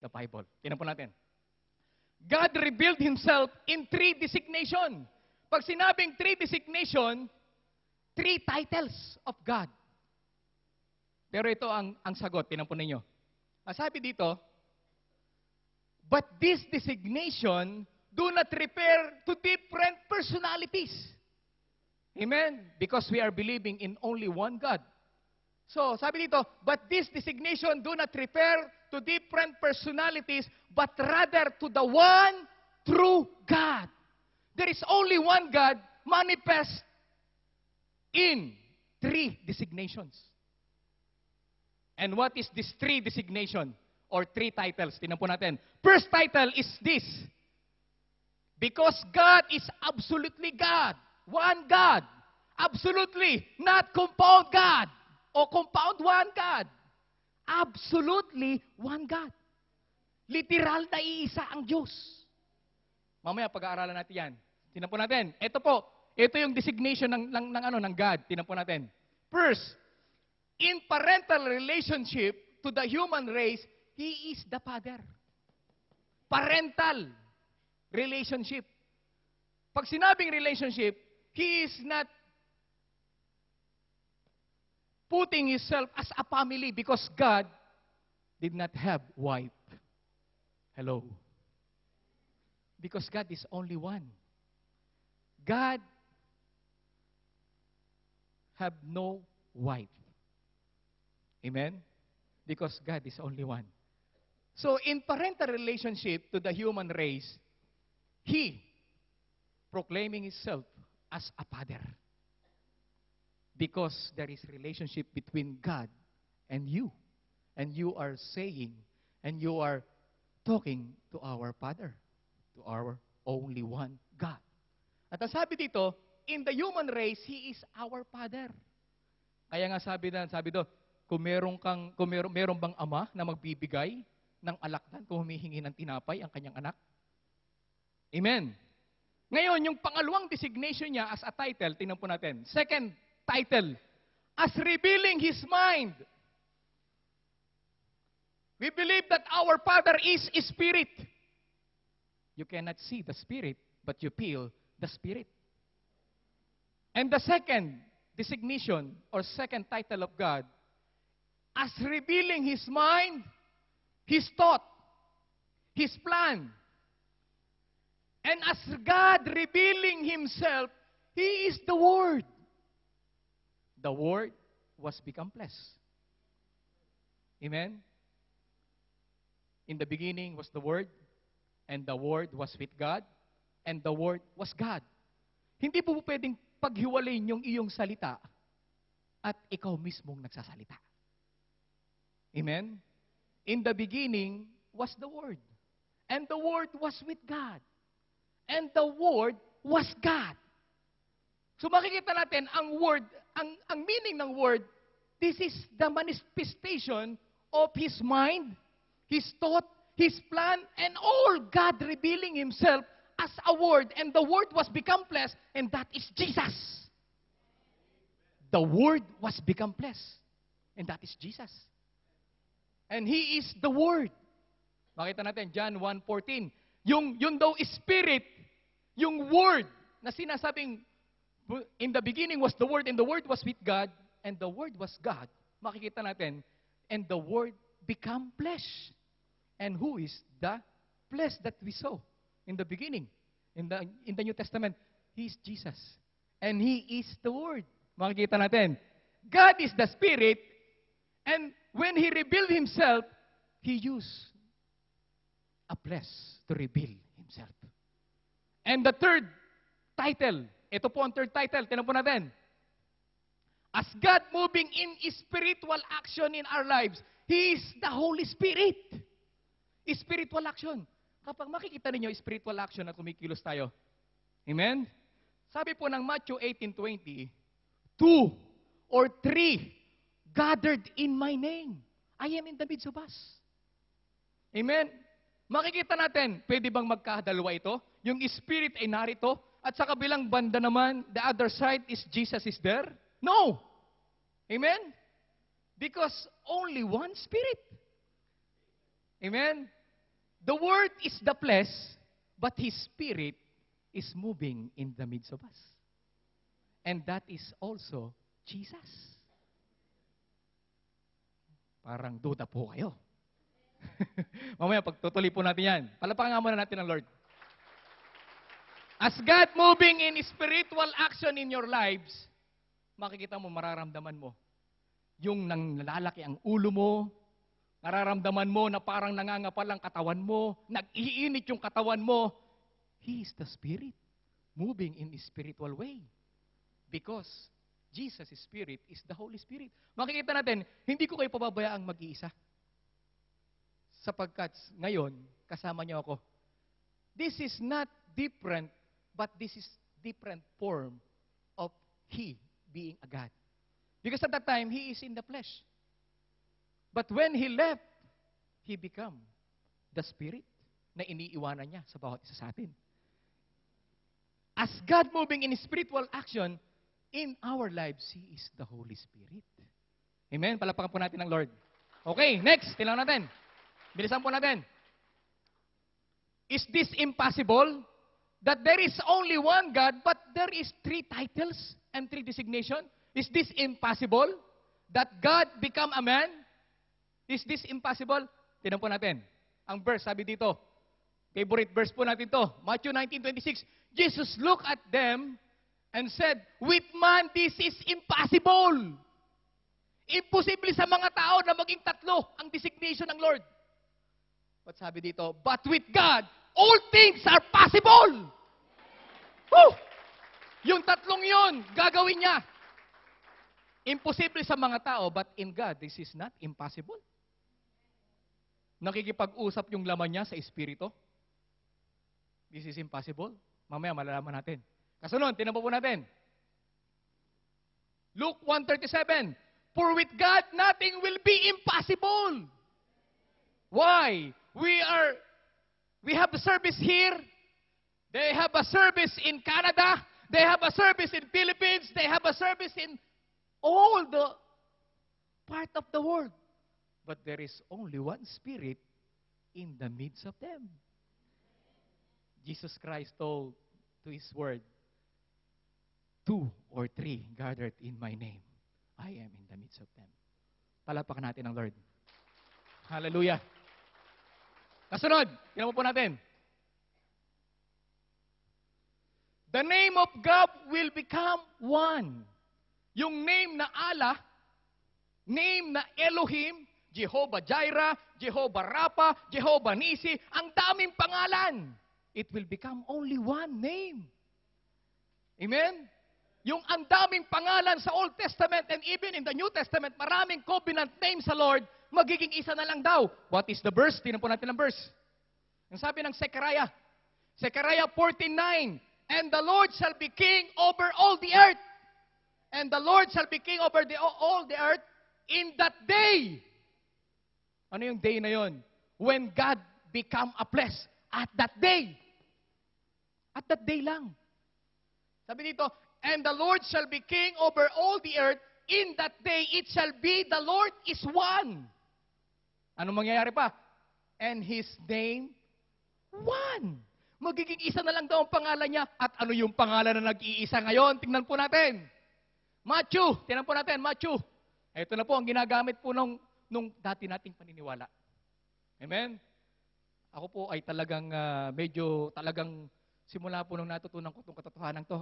the Bible. Tingnan po natin. God revealed Himself in 3 designation. Pag sinabing 3 designation, 3 titles of God. Pero ito ang sagot. Tingnan po ninyo. Sabi dito, but this designation do not refer to different personalities. Amen? Because we are believing in only one God. So, sabi dito, but this designation do not refer to different personalities, but rather to the one true God. There is only one God manifest in 3 designations. And what is this 3 designation or 3 titles? Tingnan po natin. First title is this. Because God is absolutely God. One God. Absolutely. Not compound God. O compound one God. Absolutely one God. Literal na iisa ang Diyos. Mamaya pag-aaralan natin yan. Tingnan po natin. Ito po. Ito yung designation ng God. Tingnan po natin. First, in parental relationship to the human race, He is the Father. Parental relationship. Pag sinabing relationship, He is not putting Himself as a family because God did not have wife. Hello. Because God is only one. God have no wife. Amen? Because God is only one. So, in parental relationship to the human race, He proclaiming Himself as a Father. Because there is relationship between God and you. And you are saying, and you are talking to our Father. To our only one God. At ang sabi dito, in the human race, He is our Father. Kaya nga sabi doon, kung meron bang ama na magbibigay ng alakdan kung humihingi ng tinapay ang kanyang anak? Amen. Ngayon, yung pangalawang designation niya as a title, tingnan po natin. Second title, as revealing His mind. We believe that our Father is Spirit. You cannot see the Spirit, but you feel the Spirit. And the second designation or second title of God, as revealing His mind, His thought, His plan. And as God revealing Himself, He is the Word. The Word was become flesh. Amen? In the beginning was the Word, and the Word was with God, and the Word was God. Hindi po pwedeng paghiwalayin yung iyong salita at ikaw mismong nagsasalita. Amen? In the beginning was the Word. And the Word was with God. And the Word was God. So makikita natin ang Word, ang meaning ng Word, this is the manifestation of His mind, His thought, His plan, and all God revealing Himself as a Word. And the Word was become flesh, and that is Jesus. The Word was become flesh, and that is Jesus. And He is the Word. Makita natin, John 1:14. Yung daw Spirit, yung Word, na sinasabing, in the beginning was the Word, and the Word was with God, and the Word was God. Makikita natin, and the Word become flesh. And who is the flesh that we saw in the beginning? In the New Testament, He is Jesus. And He is the Word. Makikita natin, God is the Spirit, and when He revealed Himself, He used a flesh to reveal Himself. And the third title, ito po ang third title, tinan po natin. As God moving in spiritual action in our lives, He is the Holy Spirit. Spiritual action. Kapag makikita ninyo spiritual action na kumikilos tayo, amen? Sabi po ng Matthew 18:20, 2 or 3 gathered in my name, I am in the midst of us. Amen? Makikita natin, pwede bang magkadalawa ito? Yung Spirit ay narito, at sa kabilang banda naman, the other side is Jesus is there? No! Amen? Because only one Spirit. Amen? The Word is the flesh, but His Spirit is moving in the midst of us. And that is also Jesus. Parang duda po kayo. Mamaya, pagtutuloy po natin yan. Palapakan nga muna natin ang Lord. As God moving in spiritual action in your lives, makikita mo, mararamdaman mo. Yung nanlalaki ang ulo mo, nararamdaman mo na parang nangangapal ang katawan mo, nag-iinit yung katawan mo. He is the Spirit, moving in a spiritual way. Because Jesus' Spirit is the Holy Spirit. Makikita natin, hindi ko kayo pababayaang mag-iisa. Sapagkat ngayon, kasama niyo ako. This is not different, but this is different form of He being a God. Because at that time, He is in the flesh. But when He left, He became the Spirit na iniiwanan niya sa bawat isa sa atin. As God moving in spiritual action, in our lives, He is the Holy Spirit. Amen? Palapakan po natin ang Lord. Okay, next. Tilang natin. Bilisan po natin. Is this impossible? That there is only one God, but there is 3 titles and 3 designation? Is this impossible? That God become a man? Is this impossible? Tignan po natin. Ang verse, sabi dito, favorite verse po natin to, Matthew 19:26. Jesus looked at them and said, with man, this is impossible. Imposible sa mga tao na maging 3 ang designation ng Lord. But sabi dito, but with God, all things are possible. Woo! Yung 3 yun, gagawin niya. Imposible sa mga tao, but in God, this is not impossible. Nakikipag-usap yung laman niya sa Espiritu. This is impossible. Mamaya malalaman natin. Kasunod, tinampo po natin. Luke 1:37. For with God, nothing will be impossible. Why? We have a service here. They have a service in Canada. They have a service in Philippines. They have a service in all the part of the world. But there is only one Spirit in the midst of them. Jesus Christ told to His word, 2 or 3 gathered in my name, I am in the midst of them. Palapakan natin ang Lord. Hallelujah. Kasunod, tingnan po natin. The name of God will become one. Yung name na Allah, name na Elohim, Jehovah Jireh, Jehovah Rapha, Jehovah Nisi, ang daming pangalan. It will become only one name. Amen? Yung ang daming pangalan sa Old Testament and even in the New Testament, maraming covenant names sa Lord, magiging isa na lang daw. What is the verse? Tingnan po natin ang verse. Ang sabi ng Zechariah 14:9, and the Lord shall be king over all the earth. And the Lord shall be king over all the earth in that day. Ano yung day na yon? When God become a flesh. At that day. At that day lang. Sabi dito, and the Lord shall be king over all the earth. In that day, it shall be the Lord is one. Ano mangyayari pa? And His name, one. Magiging isa na lang daw ang pangalan niya. At ano yung pangalan na nag-iisa ngayon? Tingnan po natin. Matthew. Tingnan po natin, Matthew. Ito na po ang ginagamit po nung dati nating paniniwala. Amen? Ako po ay talagang medyo talagang simula po nung natutunan ko itong katotohanan to.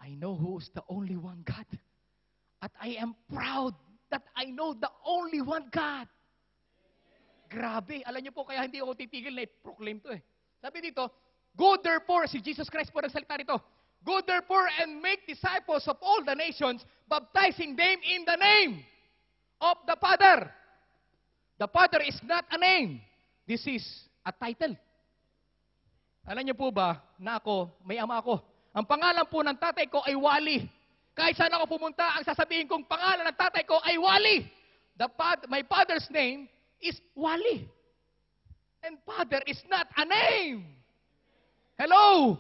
I know who is the only one God. At I am proud that I know the only one God. Grabe. Alam niyo po, kaya hindi ako titigil na i-proclaim to eh. Sabi dito, go therefore, si Jesus Christ po nagsalita rito, go therefore and make disciples of all the nations, baptizing them in the name of the Father. The Father is not a name. This is a title. Alam niyo po ba na ako, may ama ako. Ang pangalan po ng tatay ko ay Wally. Kahit saan ako pumunta, ang sasabihin kong pangalan ng tatay ko ay Wally. My father's name is Wally. And Father is not a name. Hello?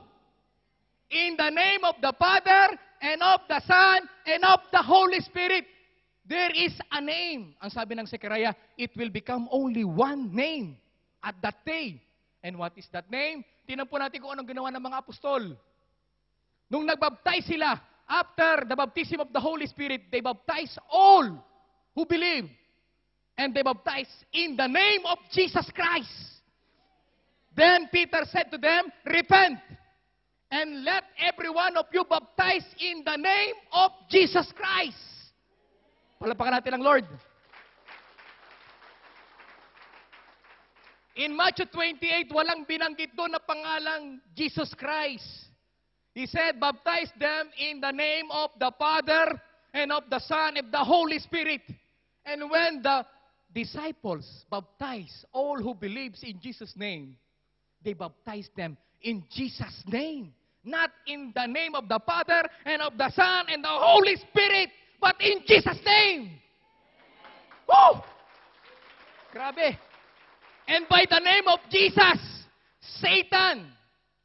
In the name of the Father, and of the Son, and of the Holy Spirit, there is a name. Ang sabi ng Zechariah, it will become only one name. at that day. And what is that name? Tingnan po natin kung anong ginawa ng mga apostol. Nung nagbaptize sila, after the baptism of the Holy Spirit, they baptized all who believe. And they baptized in the name of Jesus Christ. Then Peter said to them, repent, and let every one of you baptize in the name of Jesus Christ. Palapakan natin ang Lord. In Matthew 28, walang binanggit doon na pangalang Jesus Christ. He said, baptize them in the name of the Father and of the Son and the Holy Spirit. And when the disciples baptize all who believes in Jesus' name, they baptize them in Jesus' name. Not in the name of the Father and of the Son and the Holy Spirit, but in Jesus' name. Woo! Grabe. And by the name of Jesus, Satan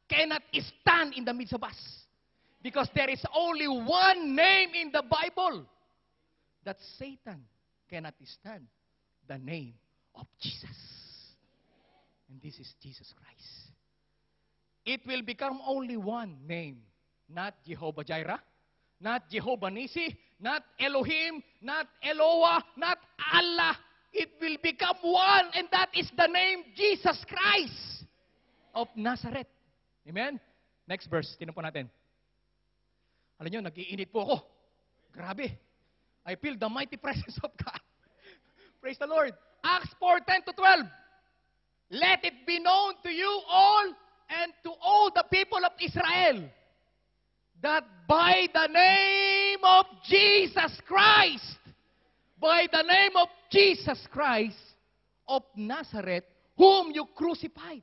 cannot stand in the midst of us. Because there is only one name in the Bible that Satan cannot stand. The name of Jesus. And this is Jesus Christ. It will become only one name. Not Jehovah Jireh, not Jehovah Nissi, not Elohim, not Eloah, not Allah. It will become one, and that is the name Jesus Christ of Nazareth. Amen? Next verse, tinan po natin. Alam nyo, nag-iinit po ako. Grabe. I feel the mighty presence of God. Praise the Lord. Acts 4:10-12. Let it be known to you all and to all the people of Israel that by the name of Jesus Christ, by the name of Jesus Christ of Nazareth, whom you crucified,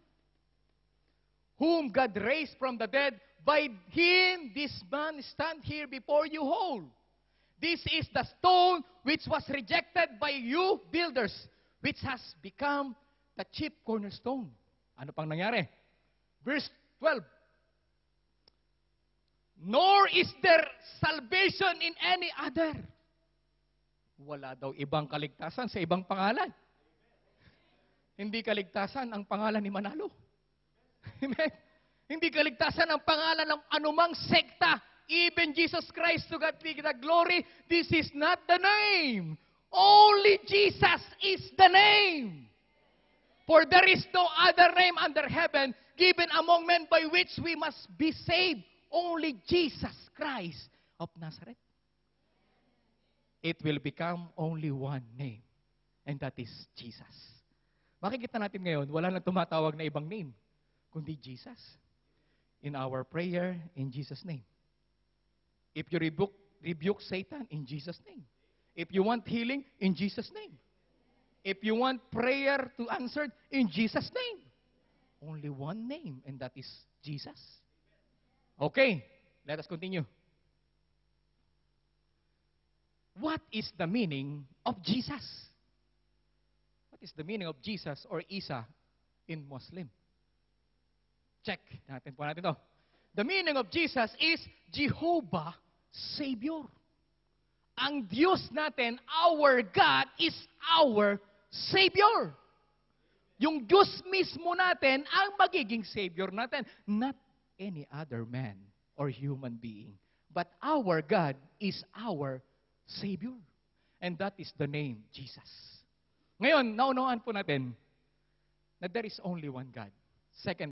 whom God raised from the dead, by him this man stand here before you whole. This is the stone which was rejected by you builders, which has become the chief cornerstone. Ano pang nangyari? Verse 12. Nor is there salvation in any other. Wala daw ibang kaligtasan sa ibang pangalan. Hindi kaligtasan ang pangalan ni Manalo. Amen? Hindi kaligtasan ang pangalan ng anumang sekta. Even Jesus Christ, to God be the glory, this is not the name. Only Jesus is the name. For there is no other name under heaven given among men by which we must be saved. Only Jesus Christ of Nazareth. It will become only one name. And that is Jesus. Makikita natin ngayon, wala nang tumatawag na ibang name, kundi Jesus. In our prayer, in Jesus' name. If you rebuke Satan, in Jesus' name. If you want healing, in Jesus' name. If you want prayer to answer, in Jesus' name. Only one name, and that is Jesus. Okay, let us continue. What is the meaning of Jesus? What is the meaning of Jesus or Isa in Muslim? Check. Natin po natin to. The meaning of Jesus is Jehovah Savior. Ang Diyos natin, our God, is our Savior. Yung Diyos mismo natin ang magiging Savior natin. Not any other man or human being. But our God is our Savior. And that is the name, Jesus. Ngayon, naunawaan po natin na there is only one God. Second